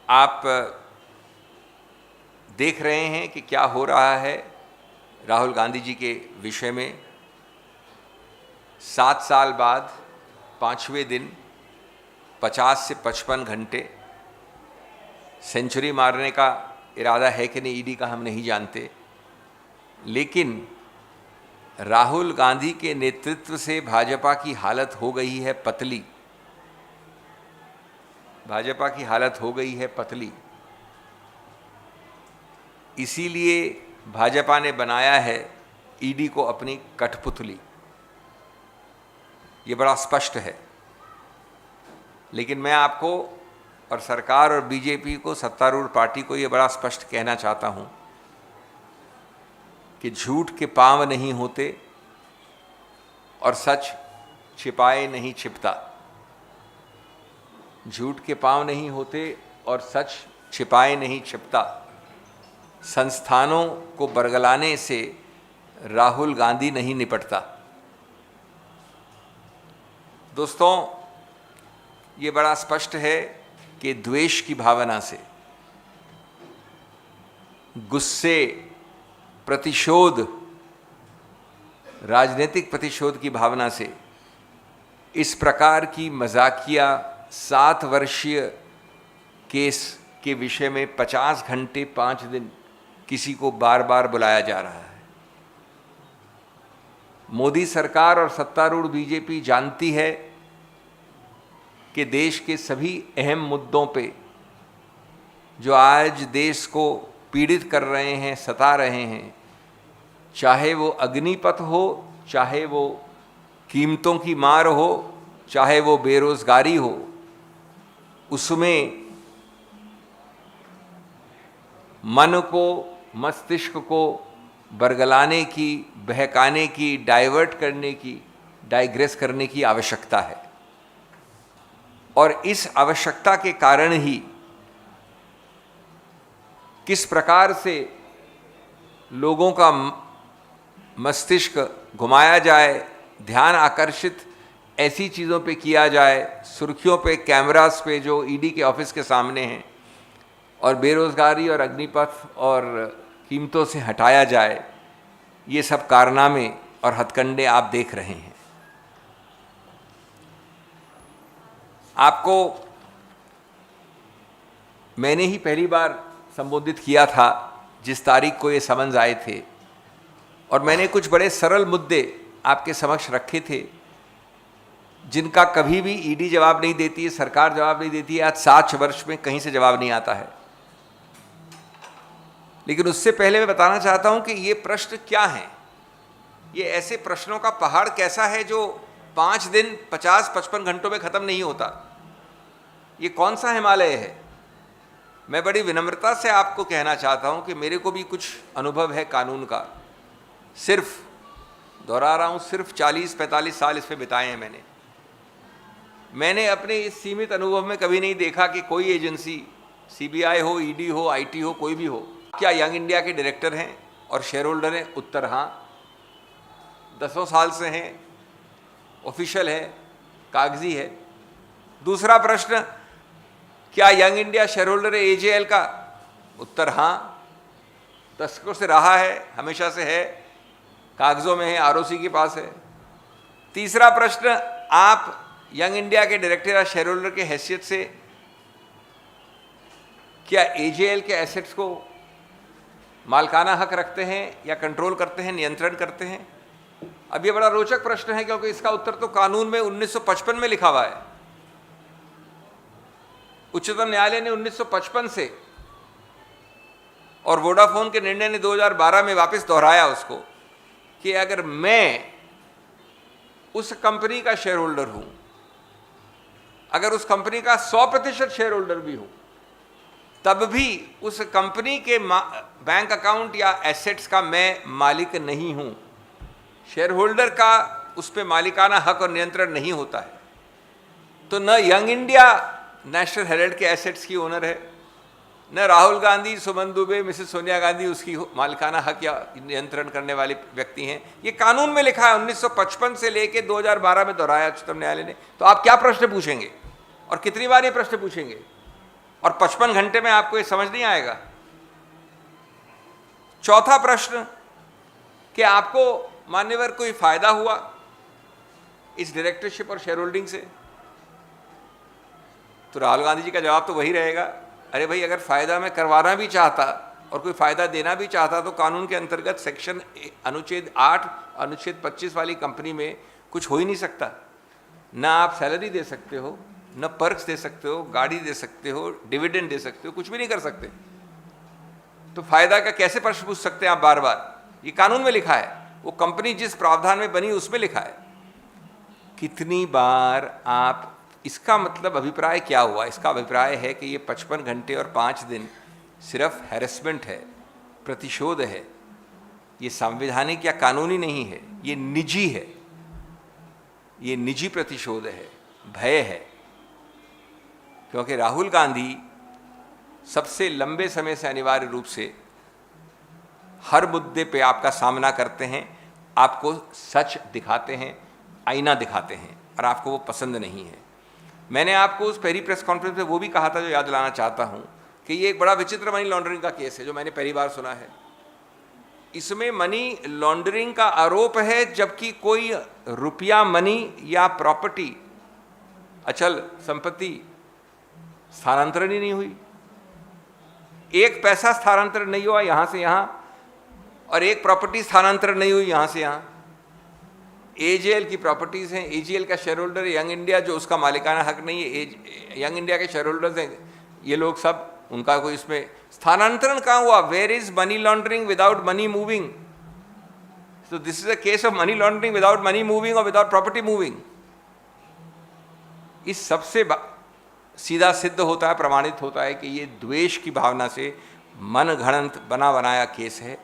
आप देख रहे हैं कि क्या हो रहा है राहुल गांधी जी के विषय में। 7 साल बाद 5वें दिन 50 से 55 घंटे सेंचुरी मारने का इरादा है कि नहीं ईडी का हम नहीं जानते, लेकिन राहुल गांधी के नेतृत्व से भाजपा की हालत हो गई है पतली। भाजपा की हालत हो गई है पतली। इसीलिए भाजपा ने बनाया है ईडी को अपनी कठपुतली। ये बड़ा स्पष्ट है। लेकिन मैं आपको और सरकार और बीजेपी को, सत्तारूढ़ पार्टी को ये बड़ा स्पष्ट कहना चाहता हूं कि झूठ के पांव नहीं होते और सच छिपाए नहीं छिपता। झूठ के पांव नहीं होते और सच छिपाए नहीं छिपता। संस्थानों को बरगलाने से राहुल गांधी नहीं निपटता। दोस्तों, ये बड़ा स्पष्ट है कि द्वेष की भावना से, गुस्से, प्रतिशोध, राजनीतिक प्रतिशोध की भावना से इस प्रकार की मजाकिया 7 वर्षीय केस के विषय में 50 घंटे 5 दिन किसी को बार बार बुलाया जा रहा है। मोदी सरकार और सत्तारूढ़ बीजेपी जानती है कि देश के सभी अहम मुद्दों पे जो आज देश को पीड़ित कर रहे हैं, सता रहे हैं, चाहे वो अग्निपथ हो, चाहे वो कीमतों की मार हो, चाहे वो बेरोजगारी हो, उसमें मन को, मस्तिष्क को बरगलाने की, बहकाने की, डाइवर्ट करने की, डाइग्रेस करने की आवश्यकता है। और इस आवश्यकता के कारण ही किस प्रकार से लोगों का मस्तिष्क घुमाया जाए, ध्यान आकर्षित ऐसी चीज़ों पे किया जाए, सुर्खियों पे, कैमरास पे जो ईडी के ऑफिस के सामने हैं, और बेरोजगारी और अग्निपथ और कीमतों से हटाया जाए, ये सब कारनामे और हथकंडे आप देख रहे हैं। आपको मैंने ही पहली बार संबोधित किया था जिस तारीख को ये समन्स आए थे, और मैंने कुछ बड़े सरल मुद्दे आपके समक्ष रखे थे जिनका कभी भी ईडी जवाब नहीं देती है, सरकार जवाब नहीं देती है। आज 7 वर्ष में कहीं से जवाब नहीं आता है। लेकिन उससे पहले मैं बताना चाहता हूं कि ये प्रश्न क्या हैं। ये ऐसे प्रश्नों का पहाड़ कैसा है जो 5 दिन 50-55 घंटों में खत्म नहीं होता। ये कौन सा हिमालय है। मैं बड़ी विनम्रता से आपको कहना चाहता हूं कि मेरे को भी कुछ अनुभव है कानून का। सिर्फ दोहरा रहा हूं, सिर्फ 40-45 साल इस पे बिताए हैं मैंने अपने इस सीमित अनुभव में कभी नहीं देखा कि कोई एजेंसी, सीबीआई हो, ईडी हो, आईटी हो, कोई भी हो, क्या यंग इंडिया के डायरेक्टर हैं और शेयर होल्डर हैं? उत्तर हाँ। 10 साल से हैं, ऑफिशियल है, कागजी है। दूसरा प्रश्न, क्या यंग इंडिया शेयर होल्डर है एजेएल का? उत्तर हाँ, दशकों से रहा है, हमेशा से है, कागजों में है, आरओसी के पास है। तीसरा प्रश्न, आप यंग इंडिया के डायरेक्टर या शेयर होल्डर के हैसियत से क्या एजेएल के एसेट्स को मालिकाना हक रखते हैं या कंट्रोल करते हैं, नियंत्रण करते हैं? अब ये बड़ा रोचक प्रश्न है क्योंकि इसका उत्तर तो कानून में 1955 में लिखा हुआ है। उच्चतम न्यायालय ने 1955 से, और वोडाफोन के निर्णय ने 2012 में वापस दोहराया उसको, कि अगर मैं उस कंपनी का शेयर होल्डर हूं, अगर उस कंपनी का 100% शेयर होल्डर भी हूं, तब भी उस कंपनी के बैंक अकाउंट या एसेट्स का मैं मालिक नहीं हूं। शेयर होल्डर का उस पर मालिकाना हक और नियंत्रण नहीं होता है। तो न यंग इंडिया नेशनल हेराल्ड के एसेट्स की ओनर है, न राहुल गांधी, सुमन दुबे, मिसेस सोनिया गांधी उसकी मालिकाना हक या नियंत्रण करने वाले व्यक्ति हैं। ये कानून में लिखा है, 1955 से लेके 2012 में दोहराया उच्चतम न्यायालय ने। तो आप क्या प्रश्न पूछेंगे और कितनी बार ये प्रश्न पूछेंगे? और 55 घंटे में आपको ये समझ नहीं आएगा। चौथा प्रश्न कि आपको मान्यवर कोई फायदा हुआ इस डायरेक्टरशिप और शेयर होल्डिंग से, तो राहुल गांधी जी का जवाब तो वही रहेगा, अरे भाई अगर फायदा मैं करवाना भी चाहता और कोई फायदा देना भी चाहता तो कानून के अंतर्गत सेक्शन अनुच्छेद 8 अनुच्छेद 25 वाली कंपनी में कुछ हो ही नहीं सकता। ना आप सैलरी दे सकते हो, न पर्क्स दे सकते हो, गाड़ी दे सकते हो, डिविडेंड दे सकते हो, कुछ भी नहीं कर सकते। तो फायदा का कैसे प्रश्न पूछ सकते हैं आप बार बार? ये कानून में लिखा है, वो कंपनी जिस प्रावधान में बनी उसमें लिखा है। कितनी बार आप, इसका मतलब अभिप्राय क्या हुआ? इसका अभिप्राय है कि ये 55 घंटे और 5 दिन सिर्फ हैरेसमेंट है, प्रतिशोध है, ये संवैधानिक या कानूनी नहीं है, ये निजी है, ये निजी प्रतिशोध है, भय है। क्योंकि राहुल गांधी सबसे लंबे समय से अनिवार्य रूप से हर मुद्दे पे आपका सामना करते हैं, आपको सच दिखाते हैं, आईना दिखाते हैं, और आपको वो पसंद नहीं है। मैंने आपको उस पहली प्रेस कॉन्फ्रेंस में वो भी कहा था जो याद दिलाना चाहता हूँ कि ये एक बड़ा विचित्र मनी लॉन्ड्रिंग का केस है जो मैंने पहली बार सुना है। इसमें मनी लॉन्ड्रिंग का आरोप है जबकि कोई रुपया, मनी या प्रॉपर्टी, अचल संपत्ति स्थानांतरण ही नहीं हुई। एक पैसा स्थानांतरण नहीं हुआ यहाँ से यहाँ, और एक प्रॉपर्टी स्थानांतरण नहीं हुई यहाँ से यहाँ। एजीएल की प्रॉपर्टीज़ हैं, एजीएल का शेयर होल्डर है यंग इंडिया, जो उसका मालिकाना हक नहीं है। यंग इंडिया के शेयर होल्डर्स हैं ये लोग सब, उनका कोई इसमें स्थानांतरण कहाँ हुआ? Where is money laundering without money moving? So this is a case of money laundering without money moving और विदाउट प्रॉपर्टी मूविंग। इस सबसे सीधा सिद्ध होता है, प्रमाणित होता है कि ये द्वेष की भावना से मन घड़ंत बना बनाया केस है।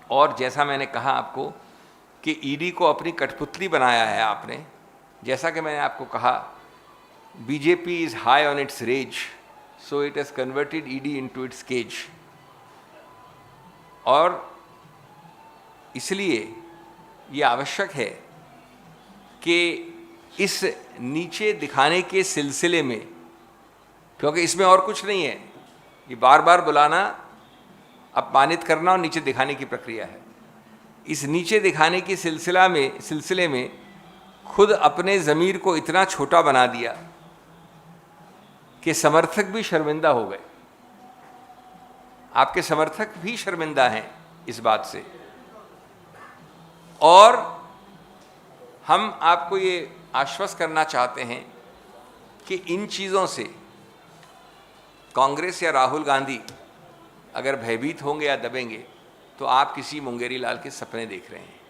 और जैसा मैंने कहा आपको कि ईडी को अपनी कठपुतली बनाया है आपने, जैसा कि मैंने आपको कहा BJP is high on its rage, so it has converted ED into its cage. और इसलिए ये आवश्यक है कि इस नीचे दिखाने के सिलसिले में, क्योंकि इसमें और कुछ नहीं है, ये बार बार बुलाना, अपमानित करना और नीचे दिखाने की प्रक्रिया है। इस नीचे दिखाने की सिलसिले में खुद अपने ज़मीर को इतना छोटा बना दिया कि समर्थक भी शर्मिंदा हो गए। आपके समर्थक भी शर्मिंदा हैं इस बात से। और हम आपको ये आश्वस्त करना चाहते हैं कि इन चीज़ों से कांग्रेस या राहुल गांधी अगर भयभीत होंगे या दबेंगे तो आप किसी मुंगेरी लाल के सपने देख रहे हैं।